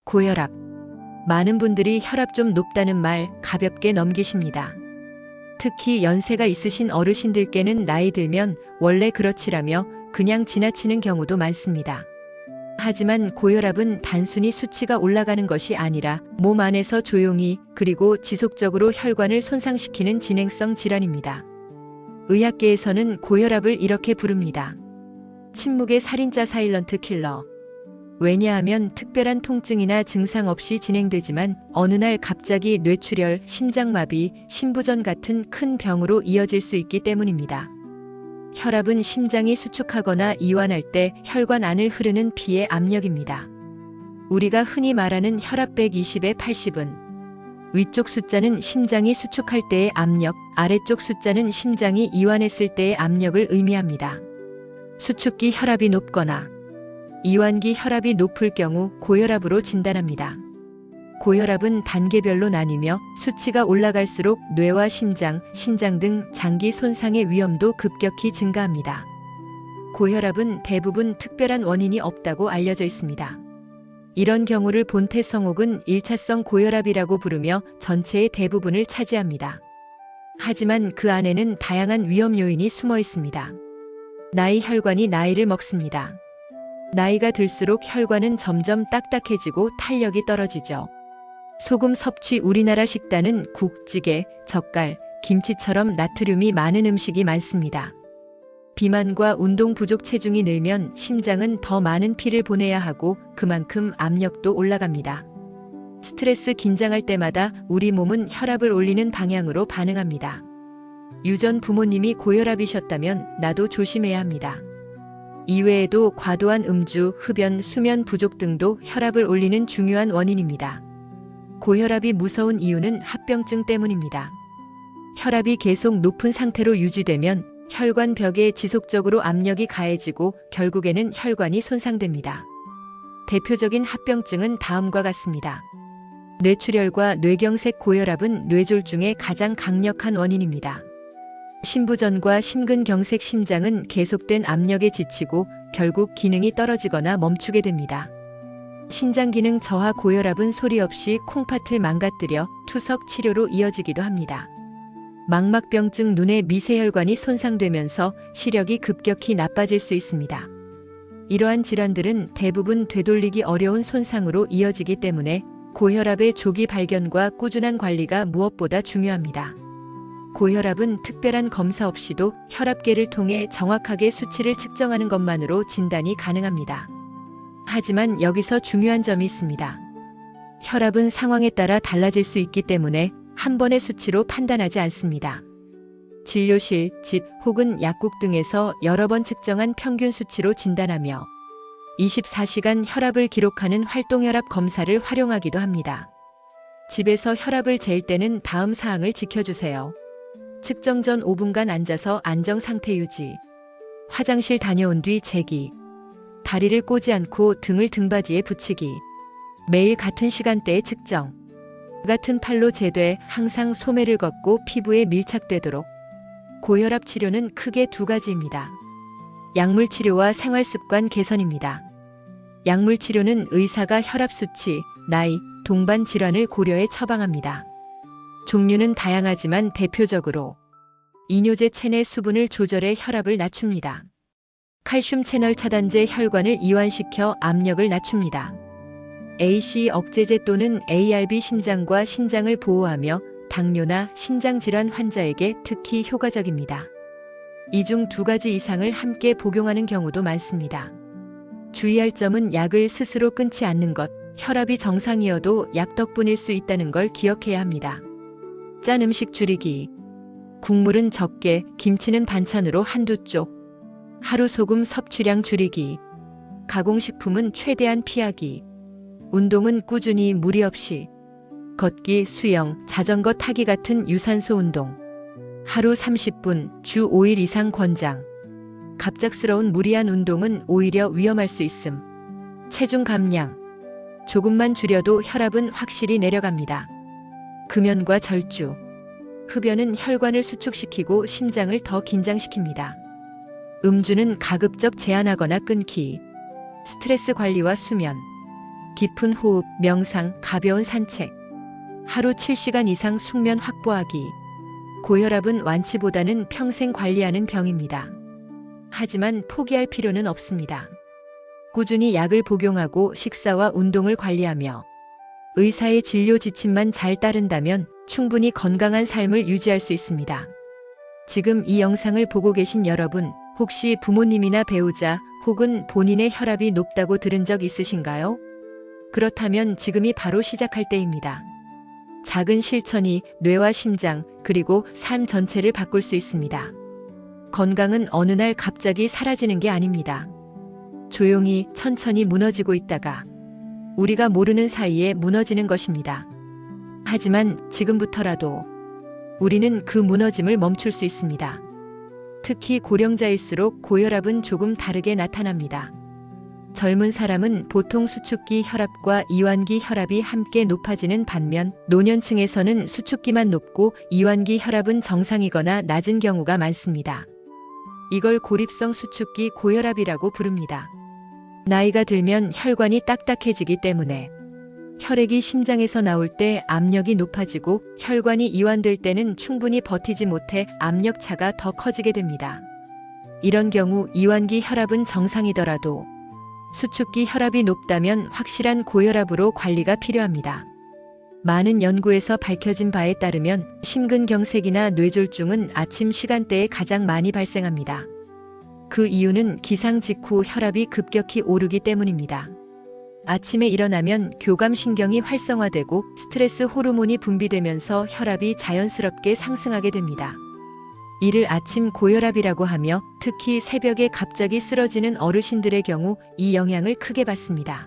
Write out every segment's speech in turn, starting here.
고혈압. 많은 분들이 혈압 좀 높다는 말 가볍게 넘기십니다. 특히 연세가 있으신 어르신들께는 나이 들면 원래 그렇지라며 그냥 지나치는 경우도 많습니다. 하지만 고혈압은 단순히 수치가 올라가는 것이 아니라 몸 안에서 조용히 그리고 지속적으로 혈관을 손상시키는 진행성 질환입니다. 의학계에서는 고혈압을 이렇게 부릅니다. 침묵의 살인자 사일런트 킬러. 왜냐하면 특별한 통증이나 증상 없이 진행되지만 어느 날 갑자기 뇌출혈, 심장마비, 심부전 같은 큰 병으로 이어질 수 있기 때문입니다. 혈압은 심장이 수축하거나 이완할 때 혈관 안을 흐르는 피의 압력입니다. 우리가 흔히 말하는 혈압 120에 80은 위쪽 숫자는 심장이 수축할 때의 압력, 아래쪽 숫자는 심장이 이완했을 때의 압력을 의미합니다. 수축기 혈압이 높거나 이완기 혈압이 높을 경우 고혈압으로 진단합니다. 고혈압은 단계별로 나뉘며 수치가 올라갈수록 뇌와 심장, 신장 등 장기 손상의 위험도 급격히 증가합니다. 고혈압은 대부분 특별한 원인이 없다고 알려져 있습니다. 이런 경우를 본태성 혹은 1차성 고혈압이라고 부르며 전체의 대부분을 차지합니다. 하지만 그 안에는 다양한 위험 요인이 숨어 있습니다. 나이 혈관이 나이를 먹습니다. 나이가 들수록 혈관은 점점 딱딱해지고 탄력이 떨어지죠. 소금 섭취. 우리나라 식단은 국, 찌개, 젓갈, 김치처럼 나트륨이 많은 음식이 많습니다. 비만과 운동 부족 체중이 늘면 심장은 더 많은 피를 보내야 하고 그만큼 압력도 올라갑니다. 스트레스, 긴장할 때마다 우리 몸은 혈압을 올리는 방향으로 반응합니다. 유전 부모님이 고혈압이셨다면 나도 조심해야 합니다. 이외에도 과도한 음주, 흡연, 수면 부족 등도 혈압을 올리는 중요한 원인입니다. 고혈압이 무서운 이유는 합병증 때문입니다. 혈압이 계속 높은 상태로 유지되면 혈관 벽에 지속적으로 압력이 가해지고 결국에는 혈관이 손상됩니다. 대표적인 합병증은 다음과 같습니다. 뇌출혈과 뇌경색. 고혈압은 뇌졸중의 가장 강력한 원인입니다. 심부전과 심근경색. 심장은 계속된 압력에 지치고 결국 기능이 떨어지거나 멈추게 됩니다. 신장기능 저하. 고혈압은 소리 없이 콩팥을 망가뜨려 투석 치료로 이어지기도 합니다. 망막병증. 눈의 미세혈관이 손상되면서 시력이 급격히 나빠질 수 있습니다. 이러한 질환들은 대부분 되돌리기 어려운 손상으로 이어지기 때문에 고혈압의 조기 발견과 꾸준한 관리가 무엇보다 중요합니다. 고혈압은 특별한 검사 없이도 혈압계를 통해 정확하게 수치를 측정하는 것만으로 진단이 가능합니다. 하지만 여기서 중요한 점이 있습니다. 혈압은 상황에 따라 달라질 수 있기 때문에 한 번의 수치로 판단하지 않습니다. 진료실, 집 혹은 약국 등에서 여러 번 측정한 평균 수치로 진단하며 24시간 혈압을 기록하는 활동혈압 검사를 활용하기도 합니다. 집에서 혈압을 잴 때는 다음 사항을 지켜주세요. 측정 전 5분간 앉아서 안정 상태 유지. 화장실 다녀온 뒤 재기. 다리를 꼬지 않고 등을 등받이에 붙이기. 매일 같은 시간대에 측정. 같은 팔로 재되 항상 소매를 걷고 피부에 밀착되도록. 고혈압 치료는 크게 두 가지입니다. 약물 치료와 생활습관 개선입니다. 약물 치료는 의사가 혈압 수치, 나이, 동반 질환을 고려해 처방합니다. 종류는 다양하지만 대표적으로 이뇨제 체내 수분을 조절해 혈압을 낮춥니다. 칼슘 채널 차단제 혈관을 이완시켜 압력을 낮춥니다. ACE 억제제 또는 ARB 심장과 신장을 보호하며 당뇨나 신장질환 환자에게 특히 효과적입니다. 이 중 두 가지 이상을 함께 복용하는 경우도 많습니다. 주의할 점은 약을 스스로 끊지 않는 것, 혈압이 정상이어도 약 덕분일 수 있다는 걸 기억해야 합니다. 짠 음식 줄이기. 국물은 적게, 김치는 반찬으로 한두 쪽. 하루 소금 섭취량 줄이기. 가공식품은 최대한 피하기. 운동은 꾸준히 무리 없이. 걷기, 수영, 자전거 타기 같은 유산소 운동. 하루 30분, 주 5일 이상 권장. 갑작스러운 무리한 운동은 오히려 위험할 수 있음. 체중 감량. 조금만 줄여도 혈압은 확실히 내려갑니다. 금연과 절주. 흡연은 혈관을 수축시키고 심장을 더 긴장시킵니다. 음주는 가급적 제한하거나 끊기. 스트레스 관리와 수면. 깊은 호흡, 명상, 가벼운 산책. 하루 7시간 이상 숙면 확보하기. 고혈압은 완치보다는 평생 관리하는 병입니다. 하지만 포기할 필요는 없습니다. 꾸준히 약을 복용하고 식사와 운동을 관리하며 의사의 진료 지침만 잘 따른다면 충분히 건강한 삶을 유지할 수 있습니다. 지금 이 영상을 보고 계신 여러분, 혹시 부모님이나 배우자 혹은 본인의 혈압이 높다고 들은 적 있으신가요? 그렇다면 지금이 바로 시작할 때입니다. 작은 실천이 뇌와 심장, 그리고 삶 전체를 바꿀 수 있습니다. 건강은 어느 날 갑자기 사라지는 게 아닙니다. 조용히 천천히 무너지고 있다가 우리가 모르는 사이에 무너지는 것입니다. 하지만 지금부터라도 우리는 그 무너짐을 멈출 수 있습니다. 특히 고령자일수록 고혈압은 조금 다르게 나타납니다. 젊은 사람은 보통 수축기 혈압과 이완기 혈압이 함께 높아지는 반면 노년층에서는 수축기만 높고 이완기 혈압은 정상이거나 낮은 경우가 많습니다. 이걸 고립성 수축기 고혈압이라고 부릅니다. 나이가 들면 혈관이 딱딱해지기 때문에 혈액이 심장에서 나올 때 압력이 높아지고 혈관이 이완될 때는 충분히 버티지 못해 압력차가 더 커지게 됩니다. 이런 경우 이완기 혈압은 정상이더라도 수축기 혈압이 높다면 확실한 고혈압으로 관리가 필요합니다. 많은 연구에서 밝혀진 바에 따르면 심근경색이나 뇌졸중은 아침 시간대에 가장 많이 발생합니다. 그 이유는 기상 직후 혈압이 급격히 오르기 때문입니다. 아침에 일어나면 교감신경이 활성화되고 스트레스 호르몬이 분비되면서 혈압이 자연스럽게 상승하게 됩니다. 이를 아침 고혈압이라고 하며 특히 새벽에 갑자기 쓰러지는 어르신들의 경우 이 영향을 크게 받습니다.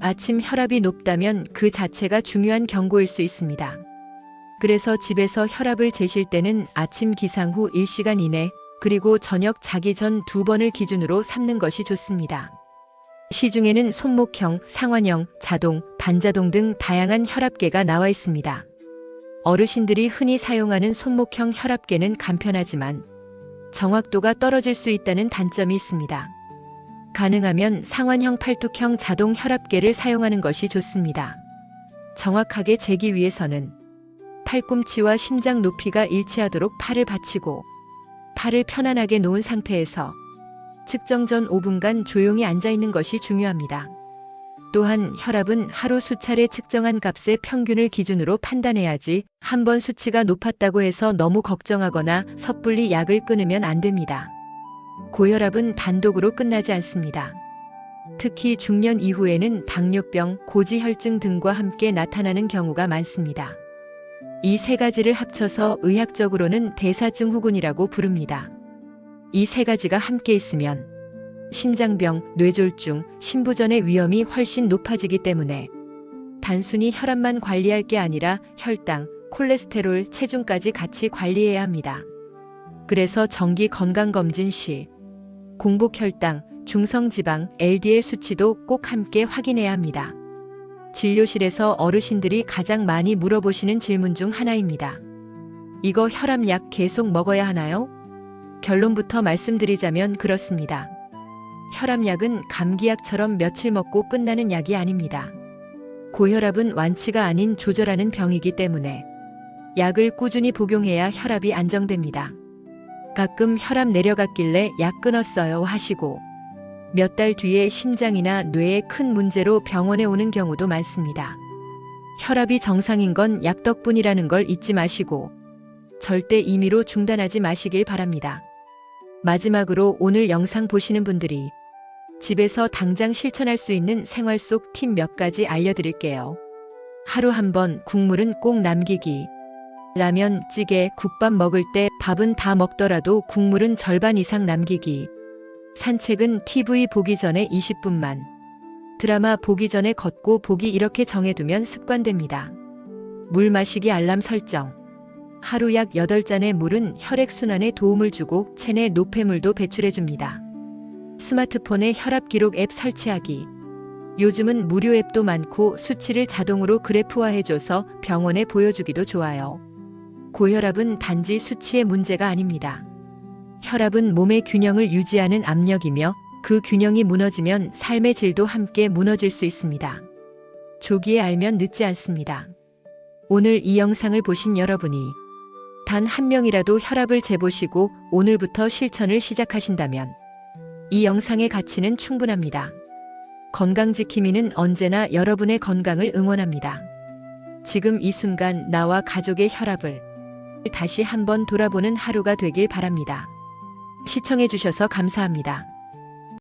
아침 혈압이 높다면 그 자체가 중요한 경고일 수 있습니다. 그래서 집에서 혈압을 재실 때는 아침 기상 후 1시간 이내 그리고 저녁 자기 전 2번을 기준으로 삼는 것이 좋습니다. 시중에는 손목형, 상완형, 자동, 반자동 등 다양한 혈압계가 나와 있습니다. 어르신들이 흔히 사용하는 손목형 혈압계는 간편하지만 정확도가 떨어질 수 있다는 단점이 있습니다. 가능하면 상완형 팔뚝형 자동 혈압계를 사용하는 것이 좋습니다. 정확하게 재기 위해서는 팔꿈치와 심장 높이가 일치하도록 팔을 받치고 팔을 편안하게 놓은 상태에서 측정 전 5분간 조용히 앉아 있는 것이 중요합니다. 또한 혈압은 하루 수차례 측정한 값의 평균을 기준으로 판단해야지 한 번 수치가 높았다고 해서 너무 걱정하거나 섣불리 약을 끊으면 안 됩니다. 고혈압은 단독으로 끝나지 않습니다. 특히 중년 이후에는 당뇨병, 고지혈증 등과 함께 나타나는 경우가 많습니다. 이 세 가지를 합쳐서 의학적으로는 대사증후군이라고 부릅니다. 이 세 가지가 함께 있으면 심장병, 뇌졸중, 심부전의 위험이 훨씬 높아지기 때문에 단순히 혈압만 관리할 게 아니라 혈당, 콜레스테롤, 체중까지 같이 관리해야 합니다. 그래서 정기 건강검진 시 공복혈당, 중성지방, LDL 수치도 꼭 함께 확인해야 합니다. 진료실에서 어르신들이 가장 많이 물어보시는 질문 중 하나입니다. 이거 혈압약 계속 먹어야 하나요? 결론부터 말씀드리자면 그렇습니다. 혈압약은 감기약처럼 며칠 먹고 끝나는 약이 아닙니다. 고혈압은 완치가 아닌 조절하는 병이기 때문에 약을 꾸준히 복용해야 혈압이 안정됩니다. 가끔 혈압 내려갔길래 약 끊었어요 하시고 몇 달 뒤에 심장이나 뇌에 큰 문제로 병원에 오는 경우도 많습니다. 혈압이 정상인 건 약 덕분이라는 걸 잊지 마시고 절대 임의로 중단하지 마시길 바랍니다. 마지막으로 오늘 영상 보시는 분들이 집에서 당장 실천할 수 있는 생활 속 팁 몇 가지 알려드릴게요. 하루 한 번 국물은 꼭 남기기. 라면, 찌개, 국밥 먹을 때 밥은 다 먹더라도 국물은 절반 이상 남기기. 산책은 TV 보기 전에 20분만. 드라마 보기 전에 걷고 보기 이렇게 정해두면 습관됩니다. 물 마시기 알람 설정. 하루 약 8잔의 물은 혈액순환에 도움을 주고 체내 노폐물도 배출해줍니다. 스마트폰에 혈압 기록 앱 설치하기. 요즘은 무료 앱도 많고 수치를 자동으로 그래프화해줘서 병원에 보여주기도 좋아요. 고혈압은 단지 수치의 문제가 아닙니다. 혈압은 몸의 균형을 유지하는 압력이며 그 균형이 무너지면 삶의 질도 함께 무너질 수 있습니다. 조기에 알면 늦지 않습니다. 오늘 이 영상을 보신 여러분이 단 한 명이라도 혈압을 재보시고 오늘부터 실천을 시작하신다면 이 영상의 가치는 충분합니다. 건강지킴이는 언제나 여러분의 건강을 응원합니다. 지금 이 순간 나와 가족의 혈압을 다시 한번 돌아보는 하루가 되길 바랍니다. 시청해주셔서 감사합니다.